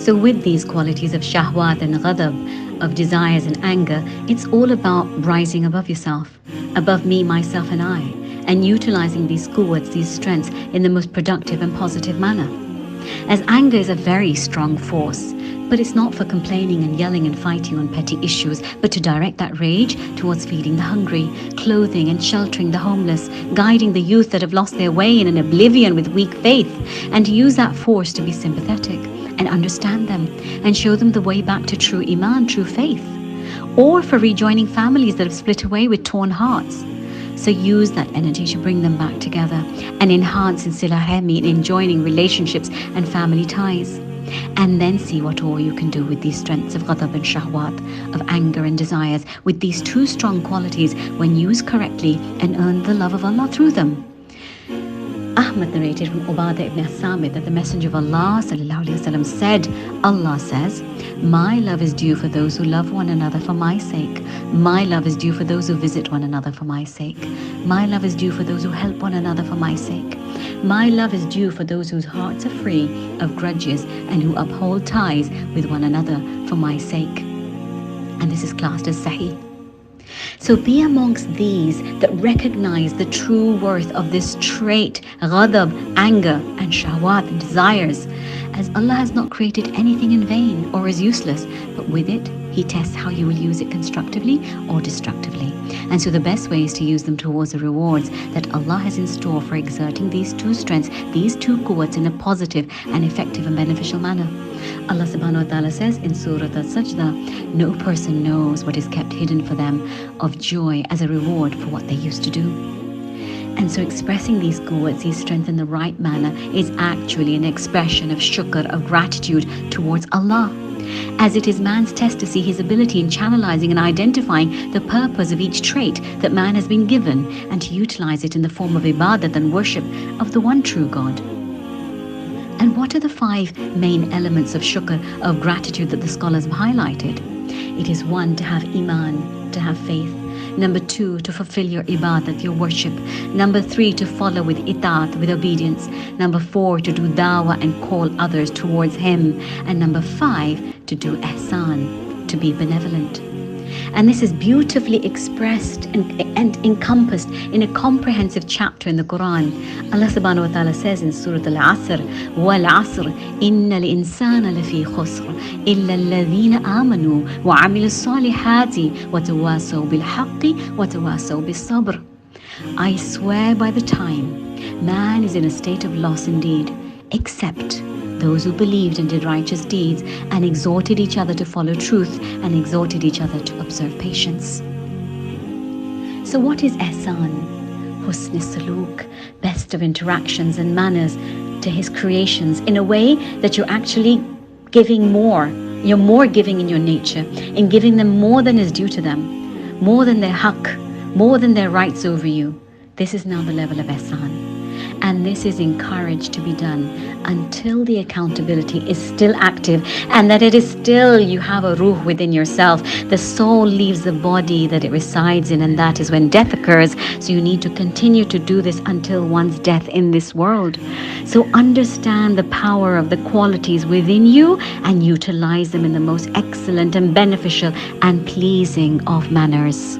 So with these qualities of shahwaat and ghadab, of desires and anger, it's all about rising above yourself, above me, myself and I, and utilizing these quwwats, these strengths, in the most productive and positive manner. As anger is a very strong force, but it's not for complaining and yelling and fighting on petty issues, but to direct that rage towards feeding the hungry, clothing and sheltering the homeless, guiding the youth that have lost their way in an oblivion with weak faith, and to use that force to be sympathetic and understand them and show them the way back to true Imaan, true faith, or for rejoining families that have split away with torn hearts. So use that energy to bring them back together and enhance in silahemi, in enjoining relationships and family ties. And then see what all you can do with these strengths of ghadab and shahwat, of anger and desires, with these two strong qualities when used correctly, and earn the love of Allah through them. Ahmad narrated from Ubadah ibn Samit that the Messenger of Allah ﷺ said, Allah says, my love is due for those who love one another for my sake. My love is due for those who visit one another for my sake. My love is due for those who help one another for my sake. My love is due for those whose hearts are free of grudges and who uphold ties with one another for my sake. And this is classed as sahih. So be amongst these that recognize the true worth of this trait, ghadab, anger, and shahwat, and desires, as Allah has not created anything in vain or as useless, but with it, He tests how you will use it constructively or destructively. And so the best way is to use them towards the rewards that Allah has in store for exerting these two strengths, these two quwwats, in a positive and effective and beneficial manner. Allah subhanahu wa ta'ala says in Surah Al-Sajdah, no person knows what is kept hidden for them of joy as a reward for what they used to do. And so expressing these quwwats, these strengths in the right manner, is actually an expression of shukr, of gratitude towards Allah, as it is man's test to see his ability in channelizing and identifying the purpose of each trait that man has been given, and to utilize it in the form of ibadat and worship of the one true God. And what are the 5 main elements of shukr, of gratitude, that the scholars have highlighted? It is 1, to have Imaan, to have faith. Number 2, to fulfill your ibadat, your worship. Number 3, to follow with itaat, with obedience. Number 4, to do dawah and call others towards Him. And number 5, to do ehsaan, to be benevolent. And this is beautifully expressed and encompassed in a comprehensive chapter in the Quran. Allah subhanahu wa ta'ala says in Surah Al-Asr, وَالْعَصْرِ إِنَّ الْإِنسَانَ لَفِي خُسْرٍ إِلَّا الَّذِينَ آمَنُوا وَعَمِلُوا الصَّالِحَاتِ وَتَوَاصَوْا بِالْحَقِّ وَتَوَاصَوْا بِالصَّبْرِ. I swear by the time, man is in a state of loss indeed, except those who believed and did righteous deeds and exhorted each other to follow truth and exhorted each other to observe patience. So what is ehsaan? Husn saluk, best of interactions and manners to His creations, in a way that you're actually giving more. You're more giving in your nature, in giving them more than is due to them, more than their haqq, more than their rights over you. This is now the level of ehsaan. And this is encouraged to be done until the accountability is still active, and that it is still, you have a ruh within yourself. The soul leaves the body that it resides in, and that is when death occurs. So you need to continue to do this until one's death in this world. So understand the power of the qualities within you and utilize them in the most excellent and beneficial and pleasing of manners.